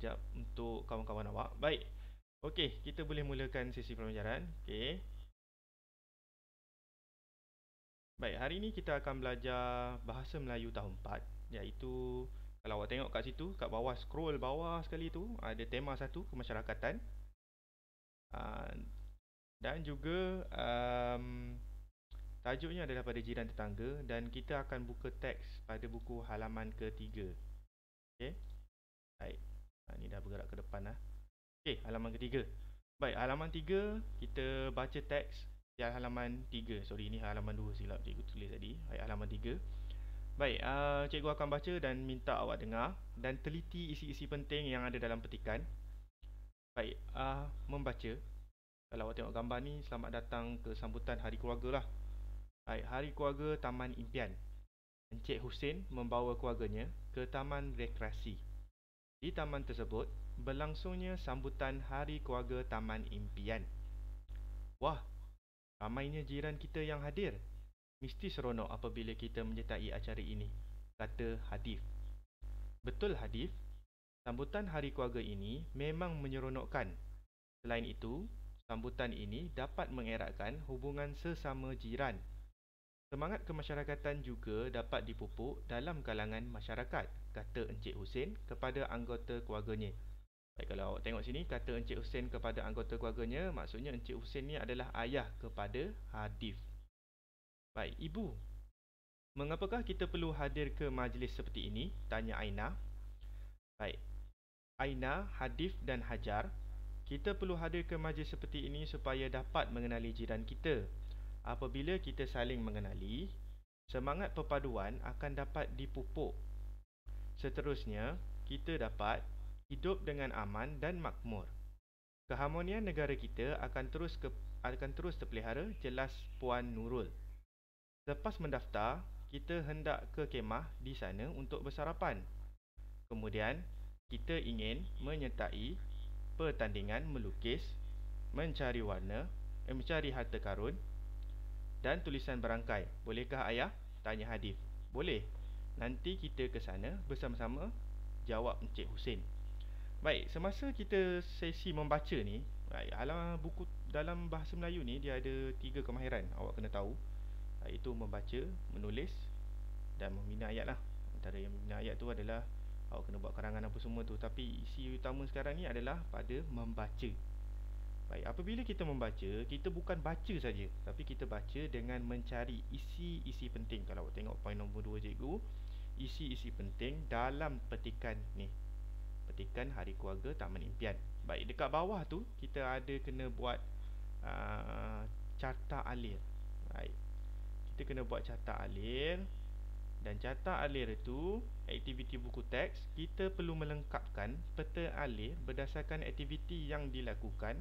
sekejap untuk kawan-kawan awak. Baik. Okey, kita boleh mulakan sesi pembelajaran. Okey. Baik, hari ini kita akan belajar Bahasa Melayu tahun 4, iaitu kalau awak tengok kat situ, kat bawah, scroll bawah sekali tu, ada tema 1, kemasyarakatan. Dan juga tajuknya adalah pada jiran tetangga, dan kita akan buka teks pada buku halaman ketiga. Okey. Baik. Ni dah bergerak ke depan lah. Okey, halaman ketiga. Baik, halaman 3 kita baca teks di halaman 3. Sorry, ini halaman 2 silap cikgu tulis tadi. Baik, halaman 3. Baik, cikgu akan baca dan minta awak dengar dan teliti isi-isi penting yang ada dalam petikan. Baik, membaca. Kalau awak tengok gambar ni, selamat datang ke sambutan Hari Keluarga lah. Baik, Hari Keluarga Taman Impian. Encik Hussein membawa keluarganya ke Taman Rekreasi. Di taman tersebut, berlangsungnya sambutan Hari Keluarga Taman Impian. Wah, ramainya jiran kita yang hadir. Mesti seronok apabila kita menyertai acara ini, kata Hadif. Betul Hadif, sambutan Hari Keluarga ini memang menyeronokkan. Selain itu, sambutan ini dapat mengeratkan hubungan sesama jiran. Semangat kemasyarakatan juga dapat dipupuk dalam kalangan masyarakat, kata Encik Hussein kepada anggota keluarganya. Baik, kalau awak tengok sini, kata Encik Hussein kepada anggota keluarganya, maksudnya Encik Hussein ni adalah ayah kepada Hadif. Baik, Ibu, mengapakah kita perlu hadir ke majlis seperti ini? Tanya Aina. Baik, Aina, Hadif dan Hajar, kita perlu hadir ke majlis seperti ini supaya dapat mengenali jiran kita. Apabila kita saling mengenali, semangat perpaduan akan dapat dipupuk. Seterusnya, kita dapat hidup dengan aman dan makmur. Keharmonian negara kita akan terus terpelihara, jelas Puan Nurul. Lepas mendaftar, kita hendak ke kemah di sana untuk bersarapan. Kemudian, kita ingin menyertai pertandingan melukis, mencari harta karun dan tulisan berangkai. Bolehkah ayah? Tanya Hadif. Boleh. Nanti kita ke sana bersama-sama, jawab Encik Hussein. Baik, semasa kita sesi membaca ni, buku dalam bahasa Melayu ni dia ada 3 kemahiran awak kena tahu, iaitu membaca, menulis dan membina ayat lah. Antara yang membina ayat tu adalah awak kena buat karangan apa semua tu, tapi isi utama sekarang ni adalah pada membaca. Baik, apabila kita membaca, kita bukan baca saja, tapi kita baca dengan mencari isi-isi penting. Kalau awak tengok poin nombor 2 cikgu, isi-isi penting dalam petikan ni, petikan Hari Keluarga Taman Impian. Baik, dekat bawah tu kita ada kena buat carta alir. Baik, kita kena buat carta alir. Dan carta alir itu, aktiviti buku teks, kita perlu melengkapkan peta alir berdasarkan aktiviti yang dilakukan.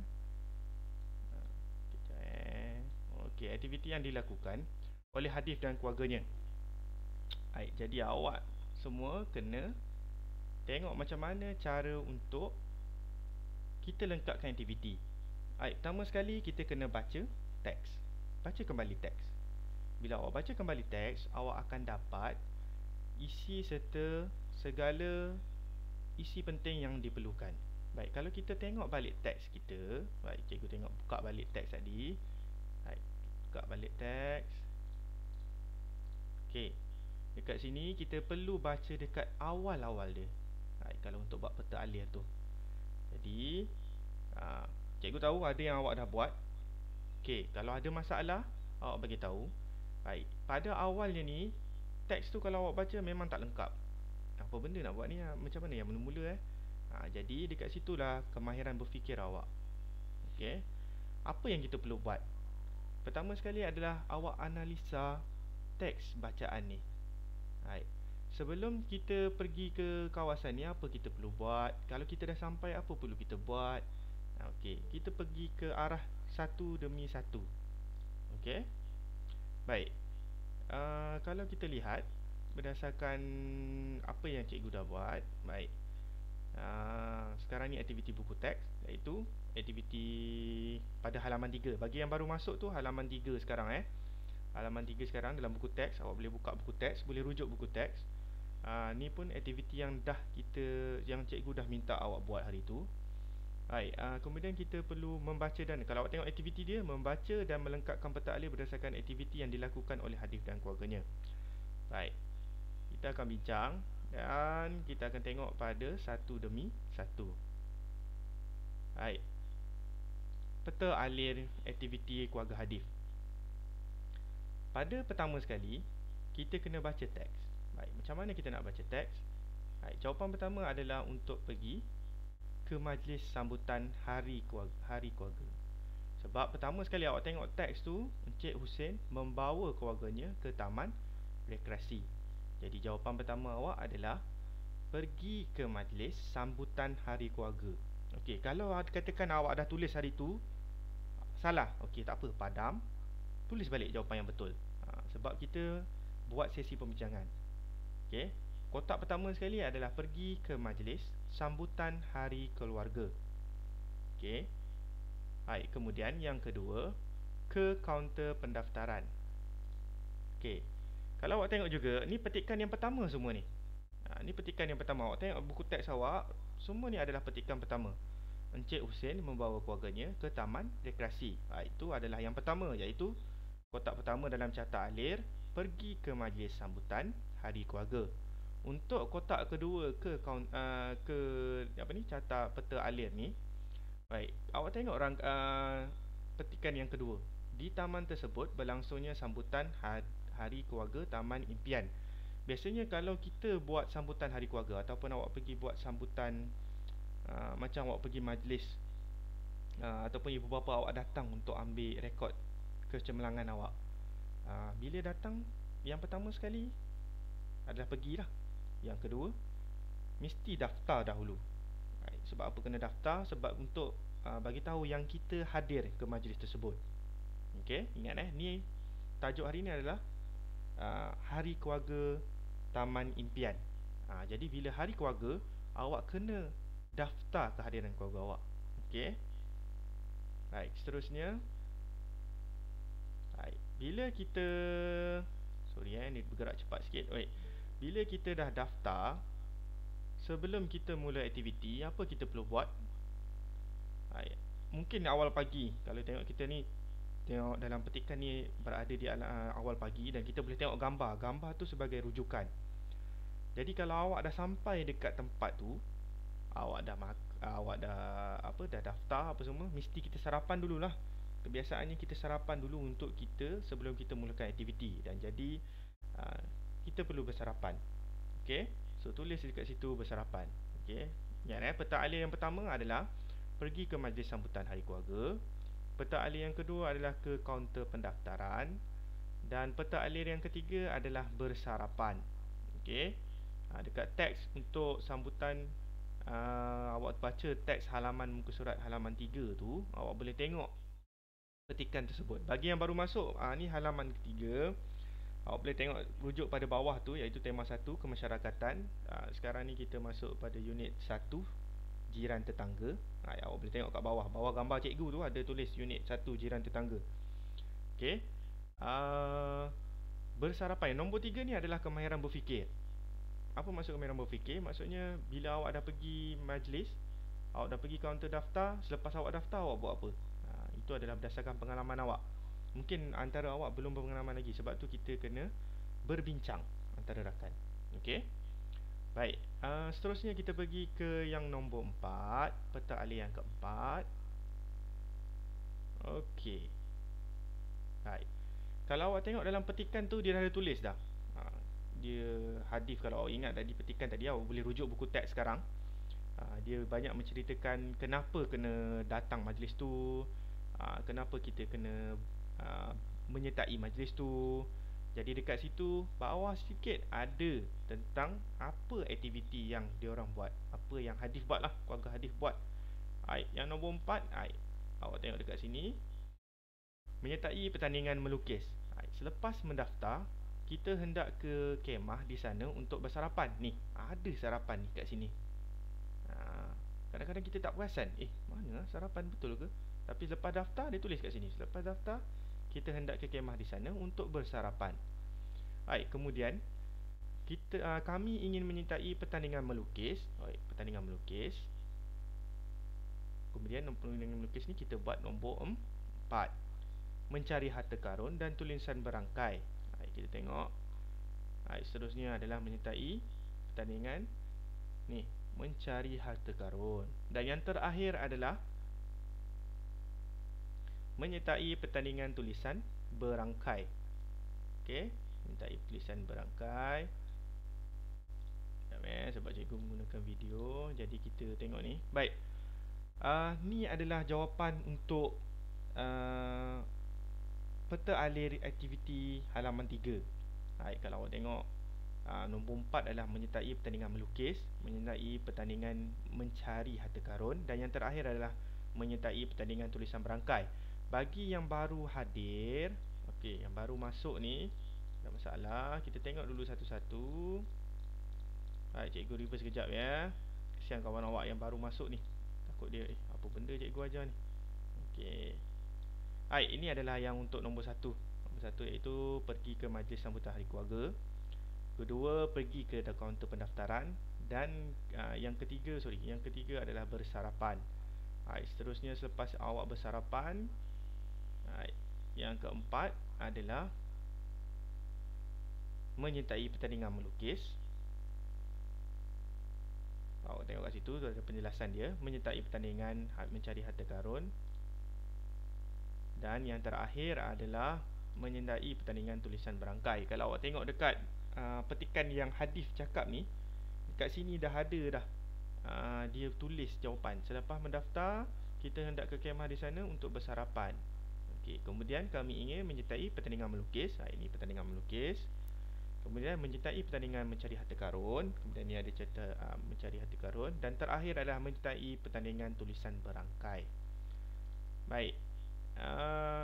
Okey, aktiviti yang dilakukan oleh Hadif dan keluarganya. Baik, jadi awak semua kena tengok macam mana cara untuk kita lengkapkan aktiviti. Baik, pertama sekali kita kena baca teks. Baca kembali teks. Bila awak baca kembali teks, awak akan dapat isi serta segala isi penting yang diperlukan. Baik, kalau kita tengok balik teks kita, baik, cikgu tengok buka balik teks tadi. Baik, buka balik teks. Okey, dekat sini kita perlu baca dekat awal-awal dia. Baik, kalau untuk buat peta alir tu. Jadi, cikgu tahu ada yang awak dah buat. Okey, kalau ada masalah, awak bagi tahu. Baik, pada awalnya ni, teks tu kalau awak baca memang tak lengkap. Apa benda nak buat ni, macam mana yang mula-mula jadi dekat situlah kemahiran berfikir awak. Okey, apa yang kita perlu buat? Pertama sekali adalah awak analisa teks bacaan ni. Baik, sebelum kita pergi ke kawasan ni, apa kita perlu buat? Kalau kita dah sampai, apa perlu kita buat? Okey, kita pergi ke arah satu demi satu. Okey, baik, kalau kita lihat berdasarkan apa yang cikgu dah buat. Baik, sekarang ni aktiviti buku teks, iaitu aktiviti pada halaman 3. Bagi yang baru masuk tu, halaman 3 sekarang halaman 3 sekarang dalam buku teks. Awak boleh buka buku teks, boleh rujuk buku teks. Ni pun aktiviti yang yang cikgu dah minta awak buat hari tu. Baik, kemudian kita perlu membaca dan kalau awak tengok aktiviti dia, membaca dan melengkapkan peta alih berdasarkan aktiviti yang dilakukan oleh Hadif dan keluarganya. Baik, kita akan bincang dan kita akan tengok pada satu demi satu. Baik, peta alir aktiviti keluarga Hadif. Pada pertama sekali, kita kena baca teks. Baik, macam mana kita nak baca teks? Baik, jawapan pertama adalah untuk pergi ke majlis sambutan hari keluarga. Sebab pertama sekali awak tengok teks tu, Encik Hussein membawa keluarganya ke taman rekreasi. Jadi jawapan pertama awak adalah pergi ke majlis sambutan hari keluarga. Okey, kalau katakan awak dah tulis hari tu salah, okey tak apa, padam, tulis balik jawapan yang betul. Sebab kita buat sesi pembincangan. Okey, kotak pertama sekali adalah pergi ke majlis sambutan hari keluarga. Okey. Baik, kemudian yang kedua, ke kaunter pendaftaran. Okey. Kalau awak tengok juga, ni petikan yang pertama semua ni. Ni petikan yang pertama. Awak tengok buku teks awak, semua ni adalah petikan pertama. Encik Hussein membawa keluarganya ke taman rekreasi. Itu adalah yang pertama, iaitu kotak pertama dalam carta alir, pergi ke majlis sambutan hari keluarga. Untuk kotak kedua carta peta alir ni, baik, awak tengok petikan yang kedua. Di taman tersebut berlangsungnya sambutan hari keluarga Taman Impian. Biasanya kalau kita buat sambutan hari keluarga ataupun awak pergi buat sambutan macam awak pergi majlis ataupun ibu bapa awak datang untuk ambil rekod kecemerlangan awak, bila datang yang pertama sekali adalah pergilah. Yang kedua, mesti daftar dahulu. Sebab apa kena daftar? Sebab untuk bagi tahu yang kita hadir ke majlis tersebut. Okey, ingat ni tajuk hari ni adalah Hari Keluarga Taman Impian. Jadi bila hari keluarga, awak kena daftar kehadiran keluarga awak. Okey. Baik, seterusnya. Baik, bila kita ni bergerak cepat sikit. Baik. Bila kita dah daftar, sebelum kita mula aktiviti, apa kita perlu buat? Baik, mungkin awal pagi. Kalau tengok kita ni, tengok dalam petikan ni berada di awal pagi dan kita boleh tengok gambar. Gambar tu sebagai rujukan. Jadi kalau awak dah sampai dekat tempat tu, awak dah daftar apa semua, mesti kita sarapan dululah. Kebiasaannya kita sarapan dulu untuk kita sebelum kita mulakan aktiviti. Dan jadi kita perlu bersarapan. Okey, so tulis dekat situ bersarapan. Okey, ingat peta alir yang pertama adalah pergi ke majlis sambutan hari keluarga. Peta alir yang kedua adalah ke kaunter pendaftaran. Dan peta alir yang ketiga adalah bersarapan. Okey, dekat teks untuk sambutan, awak baca teks halaman muka surat halaman 3 tu, awak boleh tengok petikan tersebut. Bagi yang baru masuk, ni halaman ketiga. Awak boleh tengok rujuk pada bawah tu, iaitu tema 1, kemasyarakatan. Sekarang ni kita masuk pada unit 1, jiran tetangga. Awak boleh tengok kat bawah. Bawah gambar cikgu tu ada tulis unit 1, jiran tetangga. Okey. Bersarapan. Nombor 3 ni adalah kemahiran berfikir. Apa maksud kemahiran berfikir? Maksudnya bila awak dah pergi majlis, awak dah pergi kaunter daftar, selepas awak daftar, awak buat apa? Itu adalah berdasarkan pengalaman awak. Mungkin antara awak belum berpengalaman lagi. Sebab tu kita kena berbincang antara rakan. Okey. Baik, seterusnya kita pergi ke yang nombor 4, peta alir yang keempat. Okey. Baik, kalau awak tengok dalam petikan tu, dia dah ada tulis dah. Dia hadis, kalau awak ingat tadi petikan tadi, awak boleh rujuk buku teks sekarang. Dia banyak menceritakan kenapa kena datang majlis tu, kenapa kita kena menyertai majlis tu. Jadi dekat situ bawah sikit ada tentang apa aktiviti yang diorang buat, apa yang Hadif buat lah, keluarga Hadif buat. Yang nombor 4, awak tengok dekat sini, menyertai pertandingan melukis. Selepas mendaftar, kita hendak ke kemah di sana untuk bersarapan. Ni, ada sarapan ni kat sini. Kadang-kadang kita tak perasan, mana sarapan betul ke? Tapi lepas daftar, dia tulis kat sini, selepas daftar kita hendak ke kemah di sana untuk bersarapan. Baik, kemudian kami ingin menyertai pertandingan melukis. Baik, pertandingan melukis. Kemudian pertandingan melukis ni kita buat nombor 4. Mencari harta karun dan tulisan berangkai. Baik, kita tengok. Baik, seterusnya adalah menyertai pertandingan ni, mencari harta karun. Dan yang terakhir adalah menyertai pertandingan tulisan berangkai. Okey, menyertai tulisan berangkai. Sebab cikgu menggunakan video, jadi kita tengok ni. Baik, ni adalah jawapan untuk peta alir aktiviti halaman 3. Baik, kalau awak tengok, nombor 4 adalah menyertai pertandingan melukis, menyertai pertandingan mencari harta karun, dan yang terakhir adalah menyertai pertandingan tulisan berangkai. Bagi yang baru hadir, okey, yang baru masuk ni, tak masalah, kita tengok dulu satu-satu. Baik, cikgu reverse sekejap ya. Kesian kawan awak yang baru masuk ni, takut dia apa benda cikgu ajar ni. Okey. Baik, ini adalah yang untuk nombor 1. Nombor 1 iaitu pergi ke majlis sambutan hari keluarga. Kedua, pergi ke kaunter pendaftaran. Dan yang ketiga adalah bersarapan. Baik, seterusnya selepas awak bersarapan, yang keempat adalah menyertai pertandingan melukis. Awak tengok kat situ, tu ada penjelasan dia, menyertai pertandingan mencari harta karun. Dan yang terakhir adalah menyertai pertandingan tulisan berangkai. Kalau awak tengok dekat petikan yang hadis cakap ni, dekat sini dah ada dah, dia tulis jawapan. Selepas mendaftar, kita hendak ke kemah di sana untuk bersarapan. Okey, kemudian kami ingin menyertai pertandingan melukis. Ini pertandingan melukis. Kemudian menyertai pertandingan mencari harta karun. Kemudian ni ada cerita mencari harta karun. Dan terakhir adalah menyertai pertandingan tulisan berangkai. Baik,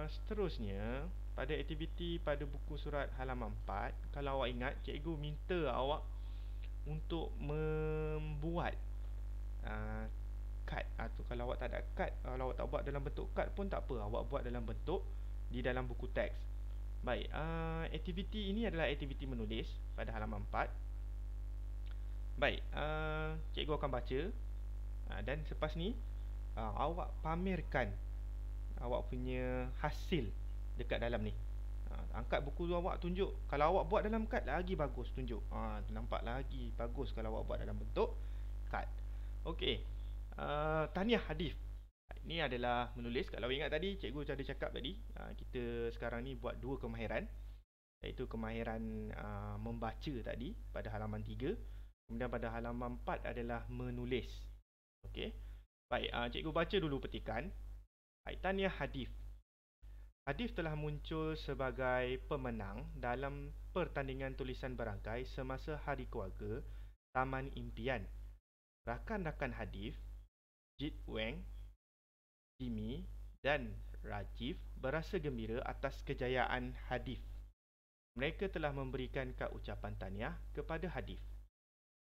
seterusnya pada aktiviti pada buku surat halaman 4, kalau awak ingat, cikgu minta awak untuk membuat kad, atau kalau awak tak ada kad, kalau awak tak buat dalam bentuk kad pun tak apa, awak buat dalam bentuk di dalam buku teks. Baik, aktiviti ini adalah aktiviti menulis pada halaman 4. Baik, cikgu akan baca, dan selepas ni awak pamerkan awak punya hasil dekat dalam ni. Angkat buku tu awak tunjuk. Kalau awak buat dalam kad lagi bagus, tunjuk. Nampak lagi bagus kalau awak buat dalam bentuk kad. Okey, tahniah hadis. Ini adalah menulis. Kalau ingat tadi, cikgu ada cakap tadi, kita sekarang ni buat 2 kemahiran, iaitu kemahiran membaca tadi pada halaman 3. Kemudian pada halaman 4 adalah menulis. Okey. Baik, cikgu baca dulu petikan. Tahniah Hadif. Hadif telah muncul sebagai pemenang dalam pertandingan tulisan berangkai semasa Hari Keluarga Taman Impian. Rakan-rakan Hadif, Jit Weng, Jimmy dan Rajiv berasa gembira atas kejayaan Hadif. Mereka telah memberikan kad ucapan tahniah kepada Hadif.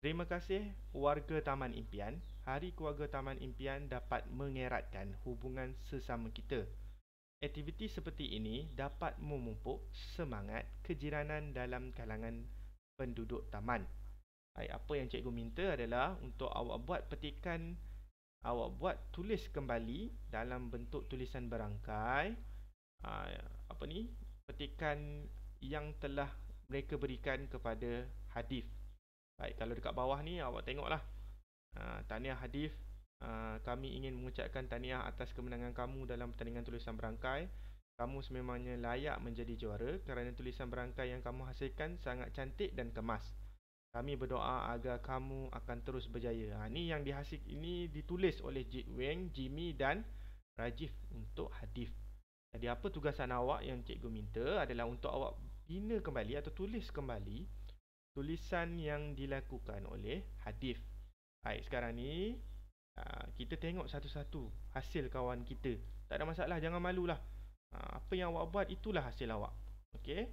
Terima kasih warga Taman Impian. Hari Keluarga Taman Impian dapat mengeratkan hubungan sesama kita. Aktiviti seperti ini dapat memupuk semangat kejiranan dalam kalangan penduduk taman. Apa yang cikgu minta adalah untuk awak buat petikan, awak buat tulis kembali dalam bentuk tulisan berangkai petikan yang telah mereka berikan kepada Hadif. Baik, kalau dekat bawah ni awak tengoklah. Tahniah Hadif, kami ingin mengucapkan tahniah atas kemenangan kamu dalam pertandingan tulisan berangkai. Kamu sememangnya layak menjadi juara kerana tulisan berangkai yang kamu hasilkan sangat cantik dan kemas. Kami berdoa agar kamu akan terus berjaya. Ni yang dihasil, ini ditulis oleh Jit Weng, Jimmy dan Rajiv untuk Hadif. Jadi apa tugasan awak yang cikgu minta adalah untuk awak bina kembali atau tulis kembali tulisan yang dilakukan oleh Hadif. Baik, sekarang ni kita tengok satu-satu hasil kawan kita. Tak ada masalah, jangan malulah. Apa yang awak buat, itulah hasil awak. Okey.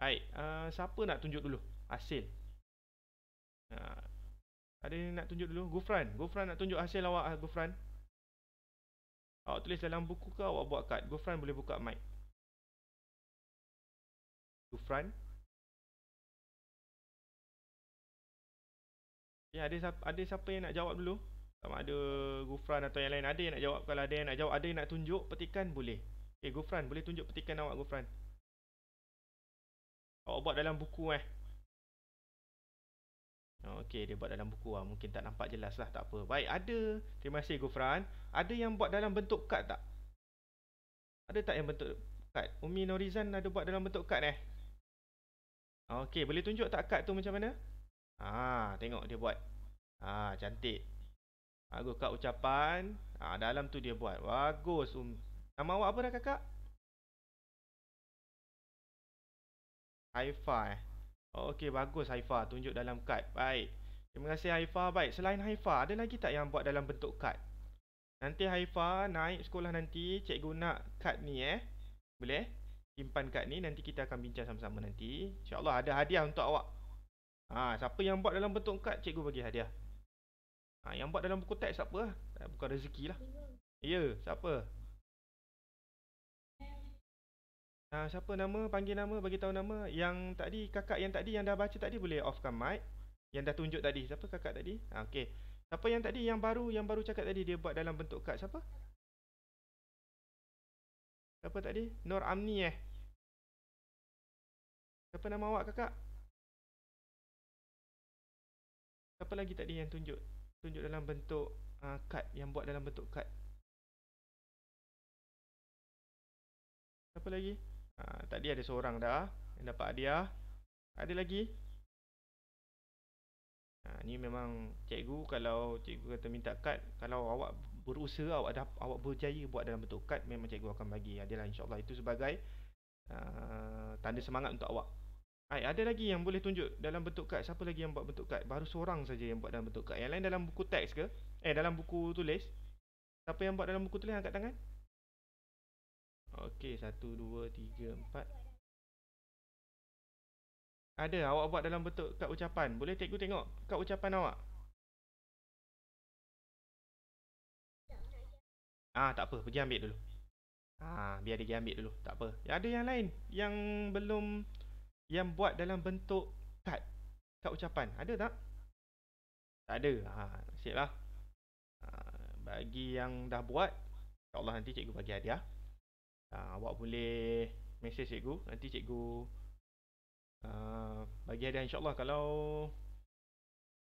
Baik, siapa nak tunjuk dulu hasil? Ada yang nak tunjuk dulu? Gufran nak tunjuk hasil awak, Gufran. Awak tulis dalam buku ke awak buat kad? Gufran boleh buka mic. Gufran. Ya, ada siapa yang nak jawab dulu? Sama ada Gufran atau yang lain ada yang nak jawab. Kalau ada yang nak jawab, ada yang nak tunjuk petikan boleh. Gufran, boleh tunjuk petikan awak Gufran. Awak buat dalam buku Okey, dia buat dalam buku lah. Mungkin tak nampak jelas lah, tak apa. Baik, ada. Terima kasih Gufran. Ada yang buat dalam bentuk kad tak? Ada tak yang bentuk kad? Umi Norizan ada buat dalam bentuk kad Okey, boleh tunjuk tak kad tu macam mana? Tengok dia buat. Cantik. Bagus kad ucapan. Dalam tu dia buat. Bagus. Nama awak apa dah kakak? Haifa Okey, bagus Haifa. Tunjuk dalam kad. Baik. Terima kasih Haifa. Baik, selain Haifa, ada lagi tak yang buat dalam bentuk kad? Nanti Haifa naik sekolah nanti, cikgu nak kad ni Boleh? Simpan kad ni, nanti kita akan bincang sama-sama nanti. InsyaAllah ada hadiah untuk awak. Siapa yang buat dalam bentuk kad, cikgu bagi hadiah. Yang buat dalam buku teks siapa lah? Bukan rezeki lah. Ya, siapa? Siapa nama? Panggil nama, bagi tahu nama. Yang tadi, kakak yang tadi yang dah baca tadi boleh offkan mic. Yang dah tunjuk tadi. Siapa kakak tadi? Okey. Siapa yang tadi yang baru cakap tadi dia buat dalam bentuk kad siapa? Siapa tadi? Nur Amni Siapa nama awak kakak? Siapa lagi tadi yang tunjuk? Tunjuk dalam bentuk kad, yang buat dalam bentuk kad. Siapa lagi? Tadi ada seorang dah yang dapat hadiah. Ada lagi? Ni memang cikgu, kalau cikgu kata minta kad, kalau awak berusaha, awak berjaya buat dalam bentuk kad, memang cikgu akan bagi hadiah insya-Allah. Itu sebagai tanda semangat untuk awak. Ada lagi yang boleh tunjuk dalam bentuk kad? Siapa lagi yang buat bentuk kad? Baru seorang saja yang buat dalam bentuk kad. Yang lain dalam buku teks ke? Dalam buku tulis. Siapa yang buat dalam buku tulis, angkat tangan. Okey, 1 2 3 4. Ada, awak buat dalam bentuk kad ucapan. Boleh cikgu tengok kad ucapan awak? Tak apa, pergi ambil dulu. Biar dia pergi ambil dulu, tak apa. Ada yang lain yang belum, yang buat dalam bentuk kad ucapan. Ada tak? Tak ada. Nasib lah. Bagi yang dah buat, InsyaAllah nanti cikgu bagi hadiah. Awak boleh mesej cikgu. Nanti cikgu bagi hadiah insyaAllah.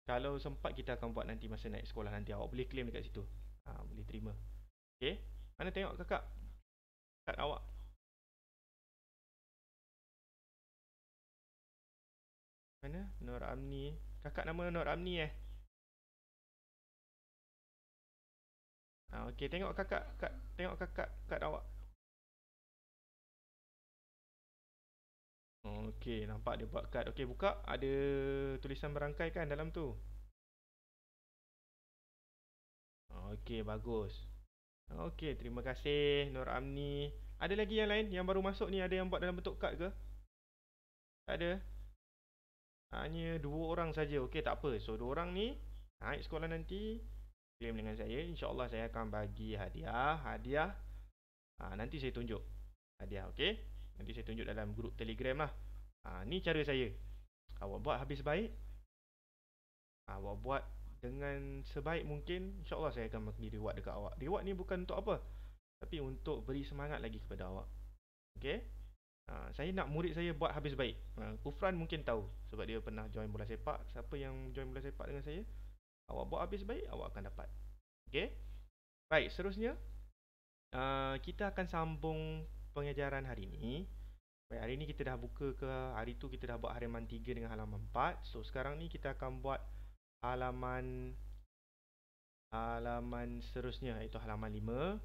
Kalau sempat, kita akan buat nanti masa naik sekolah nanti. Awak boleh claim dekat situ. Boleh terima. Okay. Mana tengok kakak kad awak? Mana? Nur Amni. Kakak nama Nur Amni Okey, tengok kakak kad awak. Okey, nampak dia buat kad. Okey, buka. Ada tulisan berangkai kan dalam tu? Okey, bagus. Okey, terima kasih Nur Amni. Ada lagi yang lain yang baru masuk ni, ada yang buat dalam bentuk kad ke? Tak ada. Hanya 2 orang saja. Okey, tak apa. So 2 orang ni naik sekolah nanti, claim dengan saya. InsyaAllah saya akan bagi hadiah. Nanti saya tunjuk hadiah, okey? Nanti saya tunjuk dalam grup Telegram lah. Ni cara saya. Awak buat habis baik. Awak buat dengan sebaik mungkin, InsyaAllah saya akan bagi reward dekat awak. Reward ni bukan untuk apa, tapi untuk beri semangat lagi kepada awak. Okey? Saya nak murid saya buat habis baik. Kufran mungkin tahu sebab dia pernah join bola sepak. Siapa yang join bola sepak dengan saya, awak buat habis baik, awak akan dapat. Okey? Baik, seterusnya kita akan sambung pengajaran hari ini. Baik, hari ni kita dah buka ke, hari tu kita dah buat halaman 3 dengan halaman 4. So sekarang ni kita akan buat halaman seterusnya, iaitu halaman 5.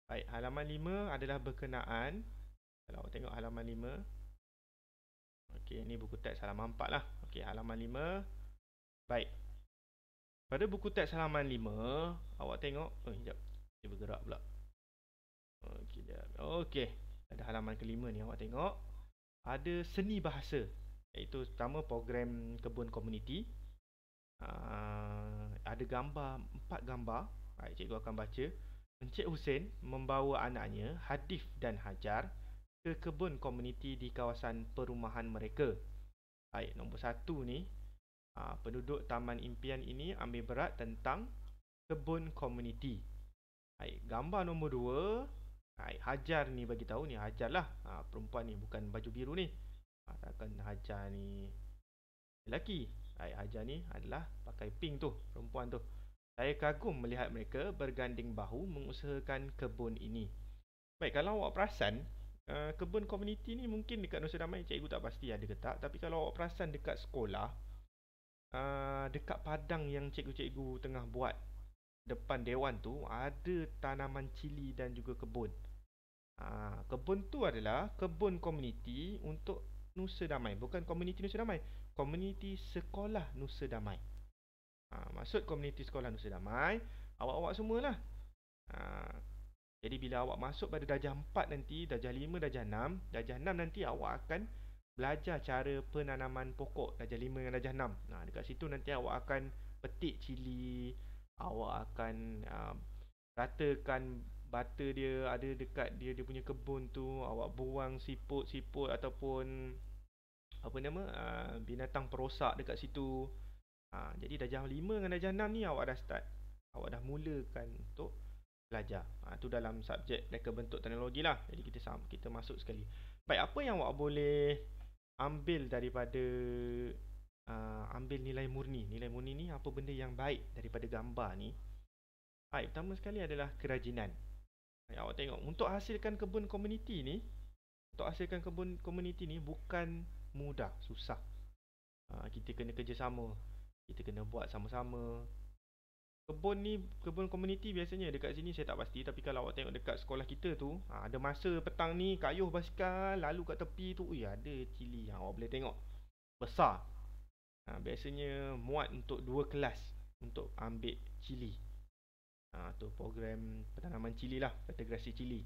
Baik, halaman 5 adalah berkenaan, kalau awak tengok halaman 5. Okey, ni buku teks halaman 4 lah. Okey, halaman 5. Baik. Pada buku teks halaman 5, awak tengok, sekejap, dia bergerak pula. Okey, okey. Ada halaman kelima ni, awak tengok. Ada seni bahasa, iaitu pertama program kebun komuniti. Ada gambar, 4 gambar. Baik, cikgu akan baca. Encik Hussein membawa anaknya, Hadif dan Hajar, ke kebun komuniti di kawasan perumahan mereka. Baik, nombor 1 ni, Penduduk Taman Impian ini ambil berat tentang kebun komuniti. Baik, gambar nombor 2. Baik, Hajar ni bagi tahu ni, Hajar lah. Perempuan ni, bukan baju biru ni. Takkan Hajar ni lelaki. Baik, Hajar ni adalah pakai pink tu, perempuan tu. Saya kagum melihat mereka berganding bahu mengusahakan kebun ini. Baik, kalau awak perasan, kebun komuniti ni mungkin dekat Nusa Damai cikgu tak pasti ada ke tak. Tapi kalau awak perasan dekat sekolah, dekat padang yang cikgu-cikgu tengah buat depan dewan tu, ada tanaman cili dan juga kebun. Kebun tu adalah kebun komuniti untuk Nusa Damai. Bukan komuniti Nusa Damai, komuniti sekolah Nusa Damai. Maksud komuniti sekolah Nusa Damai, awak-awak semualah. Jadi bila awak masuk pada darjah 4 nanti, darjah 5, darjah 6, darjah 6 nanti awak akan belajar cara penanaman pokok darjah 5 dan darjah 6. Dekat situ nanti awak akan petik cili, awak akan ratakan bata dia ada dekat dia punya kebun tu, awak buang siput-siput ataupun binatang perosak dekat situ. Jadi darjah 5 dengan darjah 6 ni awak dah start, awak dah mulakan untuk belajar. Tu dalam subjek reka bentuk teknologi lah. Jadi kita masuk sekali. Baik, apa yang awak boleh ambil daripada ambil nilai murni? Nilai murni ni apa benda yang baik daripada gambar ni? Baik, pertama sekali adalah kerajinan. Awak tengok, untuk hasilkan kebun komuniti ni, bukan mudah, susah. Kita kena kerjasama, kita kena buat sama-sama. Kebun komuniti biasanya dekat sini saya tak pasti, tapi kalau awak tengok dekat sekolah kita tu, ada masa petang ni kayuh basikal lalu kat tepi tu, ada cili yang awak boleh tengok besar. Biasanya muat untuk 2 kelas untuk ambil cili. Tu program penanaman cili lah, kategori cili.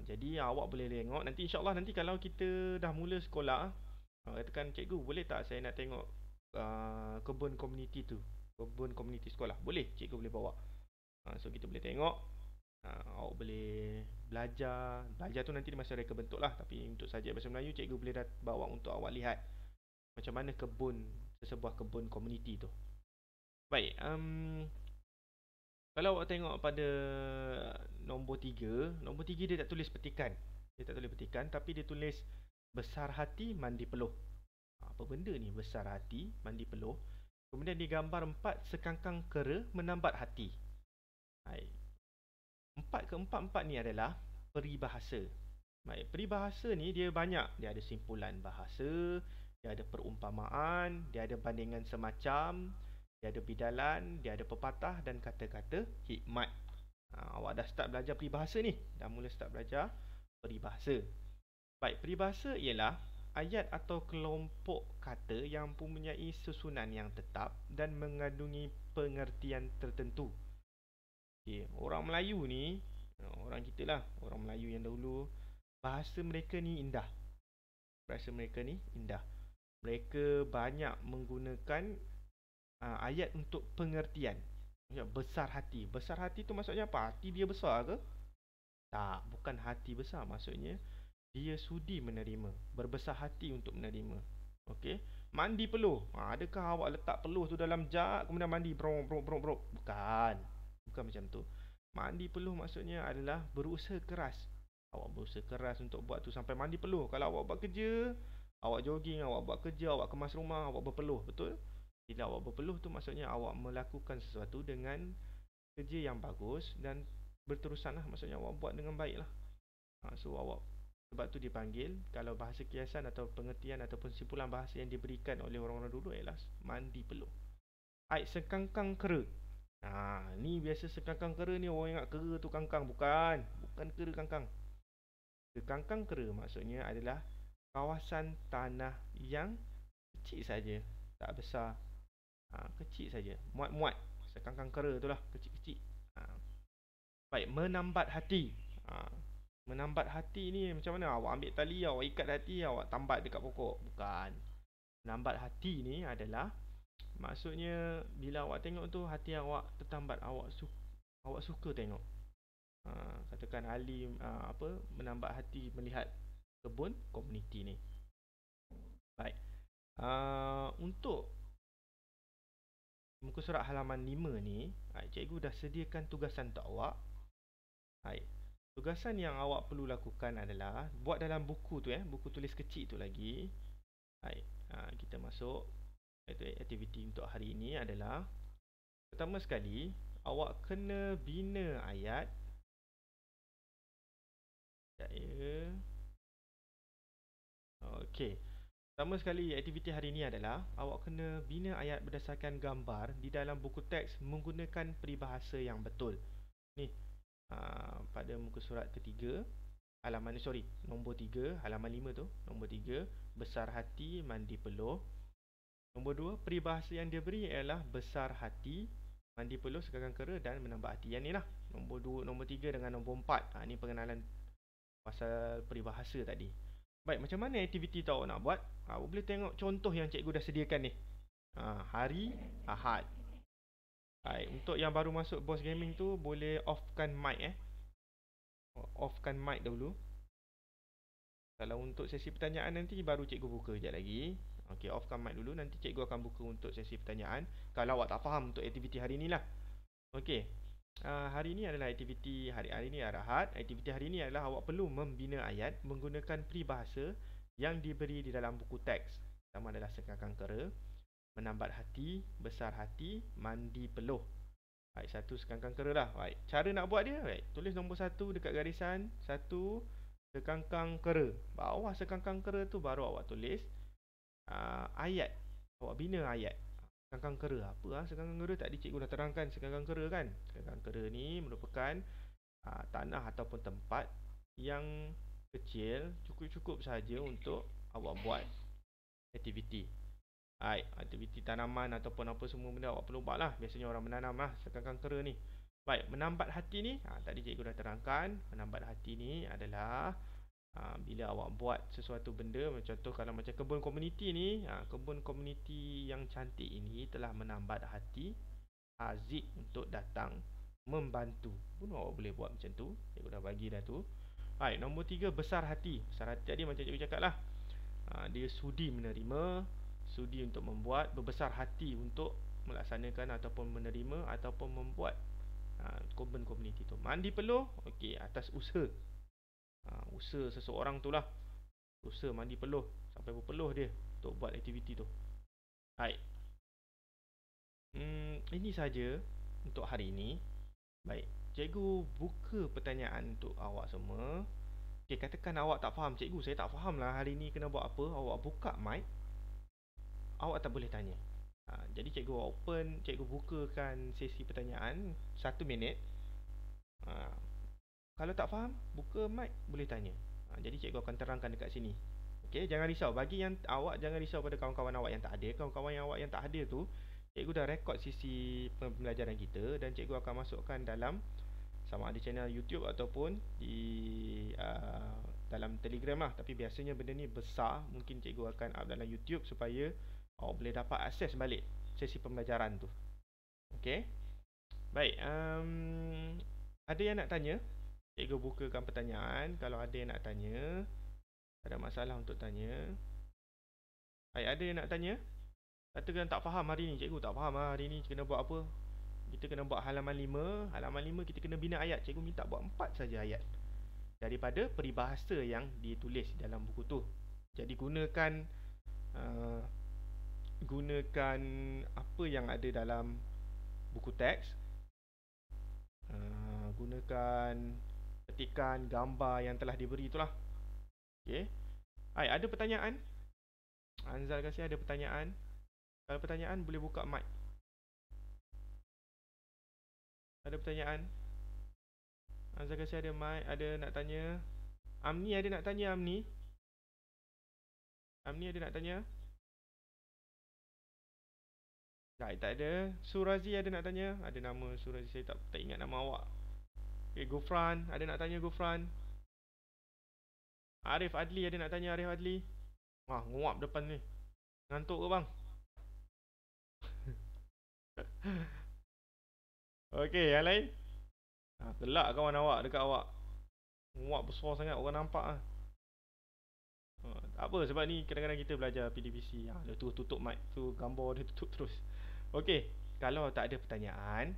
Jadi awak boleh tengok nanti, insyaAllah nanti kalau kita dah mula sekolah, katakan cikgu boleh tak saya nak tengok kebun komuniti tu, kebun komuniti sekolah. Boleh, cikgu boleh bawa. So kita boleh tengok, awak boleh belajar. Belajar tu nanti masa reka bentuk lah, tapi untuk subjek bahasa Melayu cikgu boleh bawa untuk awak lihat macam mana sesebuah kebun komuniti tu. Baik, kalau awak tengok pada nombor 3, nombor 3 dia tak tulis petikan. Dia tak tulis petikan, tapi dia tulis besar hati mandi peluh. Apa benda ni besar hati mandi peluh? Kemudian digambar 4 sekangkang kera menambat hati. Baik. 4 ni adalah peribahasa. Baik, peribahasa ni dia banyak. Dia ada simpulan bahasa, dia ada perumpamaan, dia ada bandingan semacam, dia ada bidalan, dia ada pepatah dan kata-kata hikmat. Awak dah start belajar peribahasa ni, dah mula start belajar peribahasa. Baik, peribahasa ialah ayat atau kelompok kata yang mempunyai susunan yang tetap dan mengandungi pengertian tertentu. Orang Melayu ni, orang kita lah, orang Melayu yang dahulu, bahasa mereka ni indah. Mereka banyak menggunakan ayat untuk pengertian. Besar hati. Besar hati tu maksudnya apa? Hati dia besar ke? Tak, bukan hati besar. Maksudnya dia sudi menerima, berbesar hati untuk menerima. Okey. Mandi peluh. Adakah awak letak peluh tu dalam jug kemudian mandi brok. Bukan macam tu. Mandi peluh maksudnya adalah berusaha keras. Awak berusaha keras untuk buat tu sampai mandi peluh. Kalau awak buat kerja, awak jogging, awak buat kerja, awak kemas rumah, awak berpeluh, betul? Bila awak berpeluh tu maksudnya awak melakukan sesuatu dengan kerja yang bagus dan berterusan lah. Maksudnya awak buat dengan baik lah. So awak, sebab tu dipanggil, kalau bahasa kiasan atau pengertian ataupun simpulan bahasa yang diberikan oleh orang-orang dulu ialah mandi peluh. Sekangkang kera. Ni biasa sekangkang kera ni orang ingat kera tu kangkang. Bukan kera kangkang. Sekangkang kera maksudnya adalah kawasan tanah yang kecil saja, tak besar. Kecil saja, muat-muat. Sekangkang kera tu lah, kecil-kecil. Baik, menambat hati. Menambat hati ni macam mana? Awak ambil tali, awak ikat hati, awak tambat dekat pokok. Bukan. Menambat hati ni adalah, maksudnya bila awak tengok tu hati awak tertambat, awak suka tengok. Katakan Ali menambat hati melihat kebun komuniti ni. Baik. Untuk muka surat halaman 5 ni, cikgu dah sediakan tugasan untuk awak. Tugasan yang awak perlu lakukan adalah buat dalam buku tu, buku tulis kecil tu lagi. Kita masuk. Aktiviti untuk hari ini adalah, pertama sekali, awak kena bina ayat. Okey. Pertama sekali, aktiviti hari ini adalah awak kena bina ayat berdasarkan gambar di dalam buku teks menggunakan peribahasa yang betul. Ni, pada muka surat ketiga, nombor 3, halaman 5 tu, nombor 3, besar hati mandi peluh. Nombor 2, peribahasa yang dia beri ialah besar hati, mandi peluh, segagang kera dan menambah hati. Yang ni lah, nombor 2, nombor 3 dengan nombor 4. Ni pengenalan pasal peribahasa tadi. Baik, macam mana aktiviti tu awak nak buat? Awak boleh tengok contoh yang cikgu dah sediakan ni. Hari Ahad. Baik, untuk yang baru masuk Boss Gaming tu, boleh offkan mic Offkan mic dahulu. Kalau untuk sesi pertanyaan nanti baru cikgu buka sekejap lagi. Okey, offkan mic dulu, nanti cikgu akan buka untuk sesi pertanyaan. Kalau awak tak faham untuk aktiviti hari ni lah. Okey. Hari ini adalah aktiviti hari ini Ahad. Aktiviti hari ini adalah awak perlu membina ayat menggunakan peribahasa yang diberi di dalam buku teks. Pertama adalah segagang kera, menambat hati, besar hati, mandi peluh. Baik, satu sekangkang kera lah. Baik, cara nak buat dia, baik, tulis nombor 1 dekat garisan 1 sekangkang kera. Bawah sekangkang kera tu baru awak tulis ayat. Awak bina ayat. Sekangkang kera apa? Sekangkang kera tadi cikgu dah terangkan sekangkang kera kan. Sekangkang kera ni merupakan tanah ataupun tempat yang kecil, cukup-cukup saja untuk awak buat aktiviti. Aktiviti tanaman ataupun apa semua benda awak perlu buat lah. Biasanya orang menanam lah sekangkang kera ni. Baik, menambat hati ni, tadi cikgu dah terangkan. Menambat hati ni adalah bila awak buat sesuatu benda, contoh kalau macam kebun komuniti ni, kebun komuniti yang cantik ini telah menambat hati Haziq untuk datang membantu. Pun awak boleh buat macam tu. Cikgu dah bagi dah tu. Baik, nombor 3, besar hati. Besar hati tadi macam cikgu cakap lah, dia sudi menerima, sudi untuk membuat, berbesar hati untuk melaksanakan ataupun menerima ataupun membuat kebun komuniti tu. Mandi peluh, okey, atas usaha. Usaha seseorang tu lah. Usaha mandi peluh, sampai berpeluh dia untuk buat aktiviti tu. Baik. Ini saja untuk hari ini. Baik, cikgu buka pertanyaan untuk awak semua. Okay, katakan awak tak faham, cikgu saya tak faham lah hari ni kena buat apa. Awak buka mic, awak tak boleh tanya. Jadi cikgu bukakan sesi pertanyaan 1 minit. Kalau tak faham, buka mic, boleh tanya. Jadi cikgu akan terangkan dekat sini. Okey, jangan risau. Bagi yang awak, jangan risau pada kawan-kawan awak yang tak hadir. Kawan-kawan yang awak yang tak hadir tu, cikgu dah rekod sisi pembelajaran kita dan cikgu akan masukkan dalam sama ada channel YouTube ataupun di dalam Telegram lah. Tapi biasanya benda ni besar, mungkin cikgu akan up dalam YouTube supaya awak boleh dapat akses balik sesi pembelajaran tu. Okey. Baik, ada yang nak tanya? Cikgu bukakan pertanyaan. Kalau ada yang nak tanya, tak ada masalah untuk tanya. Baik, ada yang nak tanya? Katakan tak faham hari ni, cikgu tak faham hari ni kena buat apa. Kita kena buat halaman 5. Halaman 5 kita kena bina ayat. Cikgu minta buat 4 saja ayat daripada peribahasa yang ditulis dalam buku tu. Jadi gunakan apa yang ada dalam buku teks. Gunakan petikan gambar yang telah diberi itulah. Okey. Hai, ada pertanyaan? Anzal kasih ada pertanyaan. Kalau pertanyaan boleh buka mic. Ada pertanyaan? Anzal kasih ada mic, ada nak tanya. Amni ada nak tanya, Amni? Amni ada nak tanya? Tak ada. Surazi ada nak tanya? Ada nama Surazi, saya tak ingat nama awak. Okay, Gufran, ada nak tanya Gufran? Arif Adli ada nak tanya, Arif Adli? Wah, nguap depan ni. Ngantuk ke bang? Okey, yang lain? Gelak kawan awak dekat awak. Nguap besar sangat, orang nampak lah. Tak apa, sebab ni kadang-kadang kita belajar PDPC. Dia tu tutup mic, tu gambar dia tutup terus. Okey, kalau tak ada pertanyaan,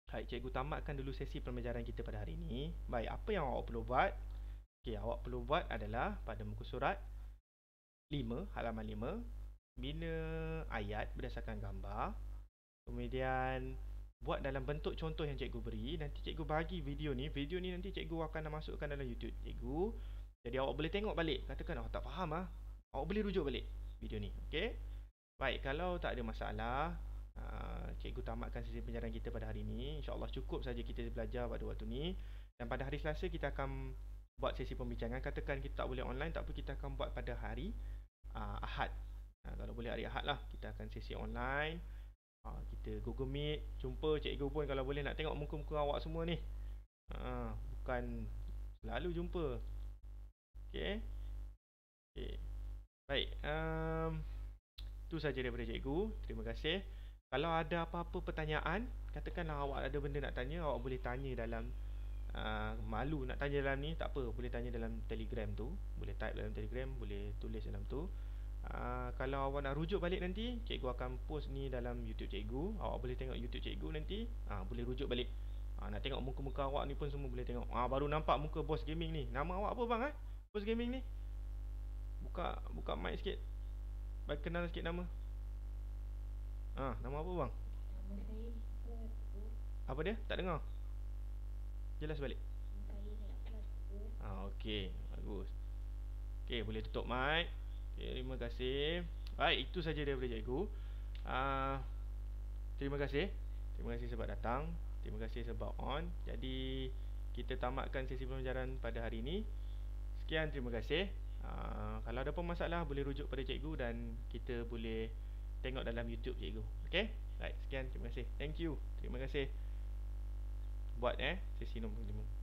baik, cikgu tamatkan dulu sesi pembelajaran kita pada hari ini. Baik, apa yang awak perlu buat? Okey, awak perlu buat adalah pada muka surat 5, halaman 5, bina ayat berdasarkan gambar. Kemudian buat dalam bentuk contoh yang cikgu beri. Nanti cikgu bagi video ni nanti cikgu akan masukkan dalam YouTube cikgu. Jadi awak boleh tengok balik. Katakan awak tak faham ah, awak boleh rujuk balik video ni. Okey. Baik, kalau tak ada masalah, cikgu tamatkan sesi pengajaran kita pada hari ini. InsyaAllah cukup saja kita belajar pada waktu ni. Dan pada hari Selasa kita akan buat sesi pembincangan. Katakan kita tak boleh online, tak apa, kita akan buat pada hari Ahad. Kalau boleh hari Ahad lah, kita akan sesi online. Kita Google Meet, jumpa cikgu pun kalau boleh nak tengok muka-muka awak semua ni. Bukan selalu jumpa. Okey. Okey. Baik, itu saja daripada cikgu. Terima kasih. Kalau ada apa-apa pertanyaan, katakanlah awak ada benda nak tanya, awak boleh tanya dalam malu nak tanya dalam ni, tak apa, boleh tanya dalam Telegram tu. Boleh type dalam Telegram, boleh tulis dalam tu. Kalau awak nak rujuk balik nanti, cikgu akan post ni dalam YouTube cikgu. Awak boleh tengok YouTube cikgu nanti, boleh rujuk balik. Nak tengok muka-muka awak ni pun semua boleh tengok. Baru nampak muka Boss Gaming ni. Nama awak apa bang Boss Gaming ni? Buka mic sikit. Bagi kenal sikit nama. Nama apa bang? Nama saya Ikrar. Apa dia? Tak dengar. Jelas balik. Nama saya Ikrar. Okey, bagus. Okey, boleh tutup mic. Okay, terima kasih. Baik, itu saja daripada cikgu. Terima kasih. Terima kasih sebab datang. Terima kasih sebab on. Jadi kita tamatkan sesi pembelajaran pada hari ini. Sekian, terima kasih. Kalau ada apa masalah boleh rujuk pada cikgu dan kita boleh tengok dalam YouTube cikgu. Okey? Baik, sekian, terima kasih. Thank you. Terima kasih. Buat sesi nombor 5.